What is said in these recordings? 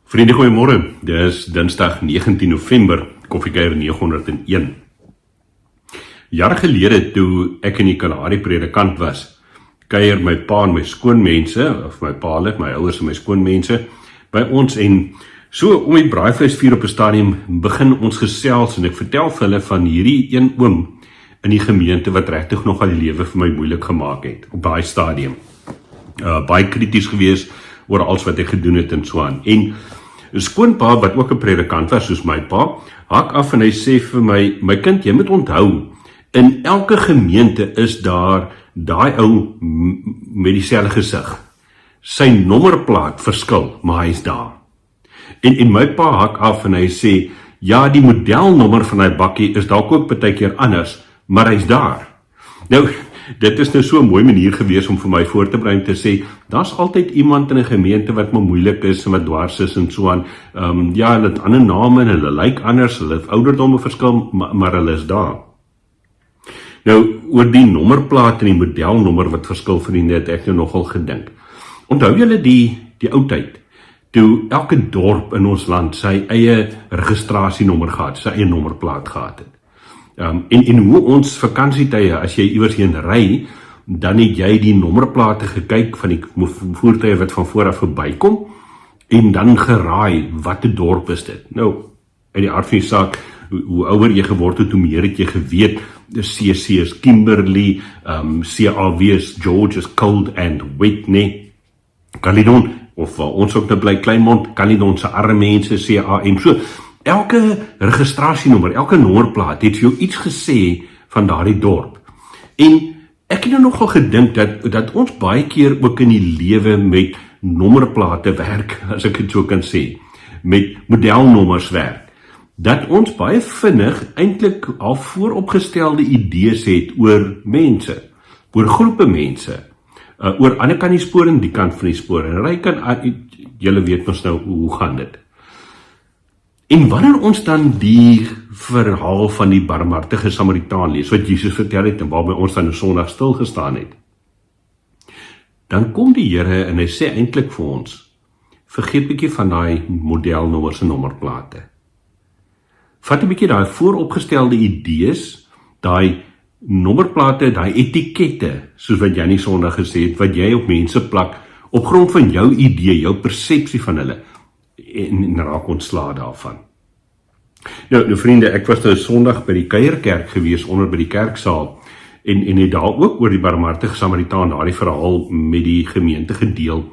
Vriende, goeiemôre. Dis Dinsdag 19 November, Koffiekuier 901. Jare gelede toe ek in die Kalahari predikant was, kuier my pa en my skoonmense, of my pa, my ouers en my skoonmense, by ons en so om die braaivleisvuur op 'n stadium begin ons gesels en ek vertel vir hulle van hierdie een oom in die gemeente wat regtig nogal die lewe vir my moeilik gemaak het op daai stadium. Baie krities gewees oor alles wat ek gedoen het en so aan. En 'n skoonpa wat ook 'n predikant was soos my pa, hak af en hy sê vir my kind, jy moet onthou, in elke gemeente is daar daai ou met dieselfde gesig. Sy nommerplaat verskil, maar hy's daar. En my pa hak af en hy sê, ja, die modelnommer van hy bakkie is dalk ook baie keer anders, maar hy's daar. Nou, dit is nou so 'n mooi manier gewees om vir my voor te bring te sê, daar's altyd iemand in 'n gemeente wat maar moeilik is en wat dwars is en so aan. Ja, hulle het ander name en hulle lyk anders, hulle het ouderdomme verskil, maar hulle is daar. Nou, oor die nommerplaat en die modelnommer wat verskil vriende, het ek nou nogal gedink. Onthou julle die ou tyd, toe elke dorp in ons land sy eie registrasienommer gehad, sy eie nommerplaat gehad het. En hoe ons vakansietye, as jy iewers heen ry, dan het jy die nommerplate gekyk van die voertuie wat van voor af verbykom, en dan geraai, wat 'n dorp is dit. Nou, uit die aard van die saak, hoe ouer jy geword het, hoe meer het jy geweet, CC is Kimberley, CAW is George is Cold and Whitney, Caledon, of ons ook nou bly Kleinmond, Caledon se arme mense, CAM, so, elke registrasienommer, elke nommerplaat het vir jou iets gesê van daardie dorp. En ek het nou nogal gedink dat ons baie keer ook in die lewe met nommerplate werk, as ek dit so kan sê, met modelnommers werk, dat ons baie vinnig eintlik al vooropgestelde idees het oor mense, oor groepe mense, oor ander kant die spoor en die kant van die spoor, en ry kan, julle weet ons nou, hoe gaan dit? En wanneer ons dan die verhaal van die barmhartige Samaritaan lees, wat Jesus vertel het, en waarby ons dan 'n Sondag stil gestaan het, dan kom die Here en hy sê eintlik vir ons, vergeet bietjie van daai modelnommers en nommerplate. Vat 'n bietjie daai vooropgestelde idees, daai nommerplate, daai etikette, soos wat Jannie Sondag gesê het, wat jy op mense plak, op grond van jou idee, jou persepsie van hulle, en raak ontslae daarvan. Nou vriende, ek was nou Sondag by die kuierkerk gewees, onder by die kerksaal, en het daar ook oor die barmhartige Samaritaan, daardie verhaal met die gemeente gedeel,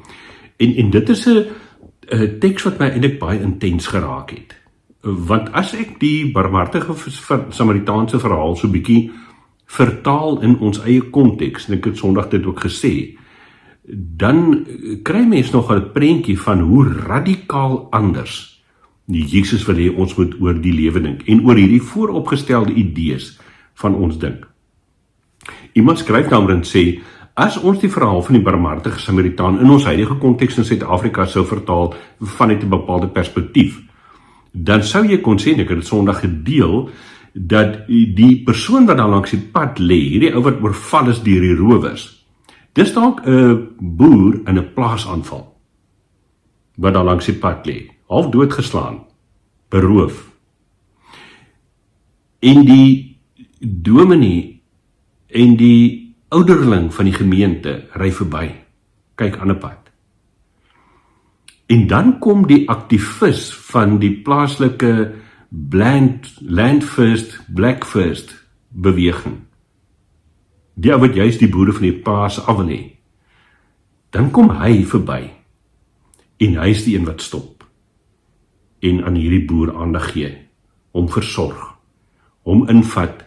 en dit is 'n teks wat my eintlik baie intens geraak het, want as ek die barmhartige Samaritaanse verhaal so bietjie vertaal in ons eie konteks, en ek het Sondag dit ook gesê, dan kry mens nog 'n prentjie van hoe radikaal anders die Jesus wil hê ons moet oor die lewe dink, en oor hierdie vooropgestelde idees van ons dink. Iemand skryf daaroor en sê, as ons die verhaal van die barmhartige Samaritaan in ons huidige konteks in Suid-Afrika sou vertaal vanuit 'n bepaalde perspektief, dan sou jy kon sê, en ek het dit Sondag gedeel, dat die persoon wat daar langs die pad lê, hierdie ou wat oorval is deur die rowers, dis dalk 'n boer in 'n plaasaanval, wat daar langs die pad lê, half doodgeslaan, beroof. En die dominee en die ouderling van die gemeente ry verby, kyk aan 'n pad. En dan kom die aktivis van die plaaslike Land First, Black First beweging, die ou wat juist die boere van die plaas af wil hê, dan kom hy verby, en hy is die een wat stop, en aan hierdie boer aandag gee, hom versorg, hom invat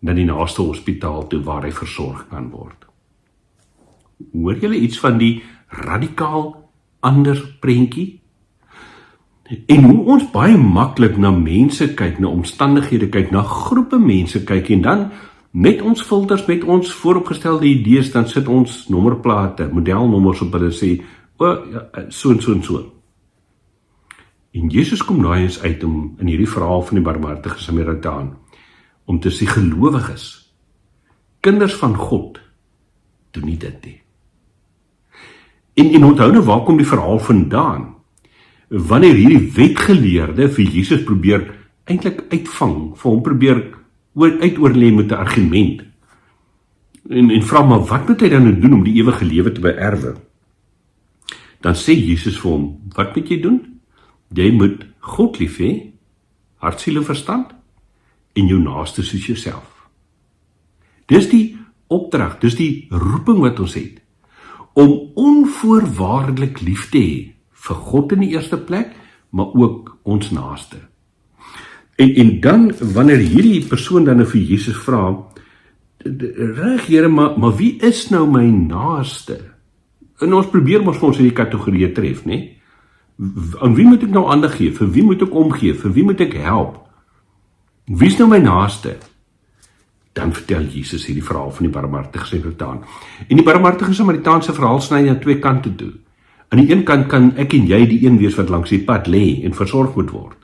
na die naaste hospitaal toe waar hy versorg kan word. Hoor julle iets van die radikaal ander prentjie? En hoe ons baie maklik na mense kyk, na omstandighede kyk, na groepe mense kyk, en dan met ons filters, met ons vooropgestelde idees, dan sit ons nommerplate, modelnommers op hulle sê, so en so en so. En Jesus kom daai eens uit om in hierdie verhaal van die barmhartige Samaritaan, om te sê gelowiges, kinders van God, doen nie dit nie. En onthou nou, waar kom die verhaal vandaan? wanneer hierdie wetgeleerde vir Jesus probeer eintlik uitvang, vir hom probeer uitoorlê met 'n argument, en vra maar, wat moet hy dan nou doen om die ewige lewe te beerwe? Dan sê Jesus vir hom, wat moet jy doen? Jy moet God lief hê, hart, siel en verstand, en jou naaste soos jouself. Dis die opdrag, dis die roeping wat ons het, om onvoorwaardelik lief te hê, vir God in die eerste plek, maar ook ons naaste. En dan, wanneer hierdie persoon dan vir Jesus vra, reg Here, maar wie is nou my naaste? En ons probeer mos ons in die kategorieë tref, né? Aan wie moet ek nou aandag gee? Vir wie moet ek omgee? Vir wie moet ek help? Wie is nou my naaste? Dan vertel Jesus hierdie verhaal van die barmhartige Samaritaan. En die barmhartige Samaritaanse verhaal sny aan twee kante toe. Aan die een kant kan ek en jy die een wees wat langs die pad lê en versorg moet word.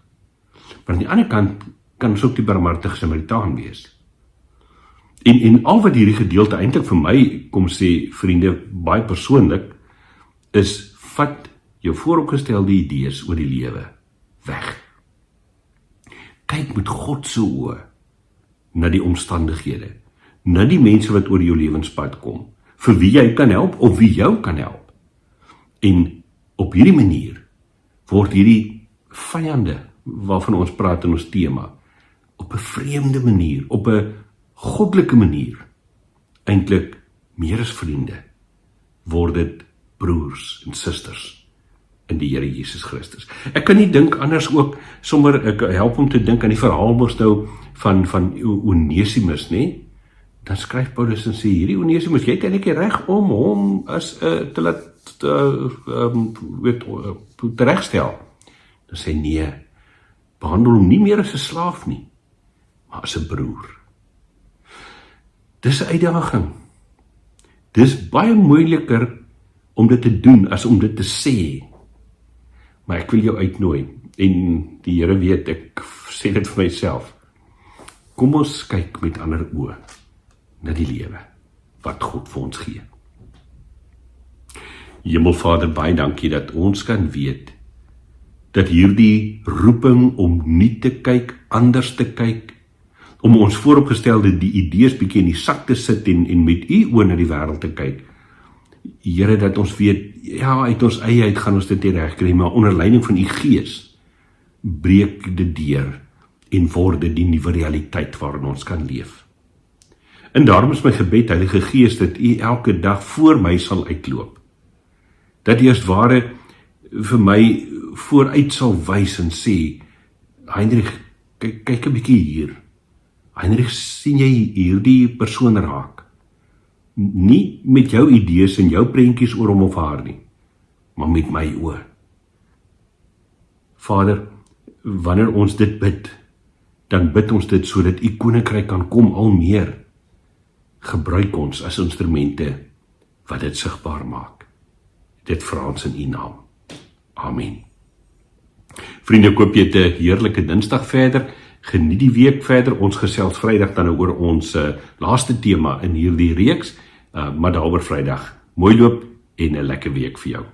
Maar aan die ander kant kan ons ook die barmhartige Samaritaan wees. En al wat hierdie gedeelte eintlik vir my kom sê, vriende, baie persoonlik, is vat jou vooropgestelde idees oor die lewe weg. Kyk met God se oë na die omstandighede, na die mense wat oor jou lewenspad kom, vir wie jy kan help of wie jou kan help. En op hierdie manier word hierdie vyande waarvan ons praat in ons tema, op 'n vreemde manier, op 'n goddelike manier, eintlik meer as vriende, word dit broers en susters in die Here Jesus Christus. Ek kan nie dink anders ook, sommer ek help om te dink aan die verhaal mos nou van Onesimus, né? Dan skryf Paulus en sê, hierdie Onesimus, jy het eintlik reg om hom as te laat teregstel. Dan sê nee, behandel hom nie meer as 'n slaaf nie, maar as 'n broer. Dis 'n uitdaging. Dis baie moeiliker om dit te doen as om dit te sê. Maar ek wil jou uitnooi, en die Here weet, ek sê dit vir myself. Kom ons kyk met ander oë na die lewe wat God vir ons gee. Hemelvader, baie dankie dat ons kan weet dat hierdie roeping om nie te kyk, anders te kyk, om ons vooropgestelde die idees bietjie in die sak te sit en met u oë na die wêreld te kyk. Here, dat ons weet, ja, uit ons eie uit gaan ons dit nie regkry, maar onder leiding van u Gees breek dit deur en word dit die nuwe realiteit waarin ons kan leef. En daarom is my gebed, Heilige Gees, dat u elke dag voor my sal uitloop. Dat u as ware vir my vooruit sal wys en sê, Heinrich, kyk 'n bietjie hier. Heinrich, sien jy hierdie persoon raak? Nie met jou idees en jou prentjies oor hom of haar nie, maar met my oë. Vader, wanneer ons dit bid, dan bid ons dit sodat u koninkryk kan kom al meer. Gebruik ons as instrumente wat dit sigbaar maak. Dit vra ons in u naam. Amen. Vriende, ek hoop jy het 'n heerlike Dinsdag verder. Geniet die week verder. Ons gesels Vrydag dan oor ons laaste tema in hierdie reeks, maar daaroor Vrydag. Mooi loop en 'n lekker week vir jou.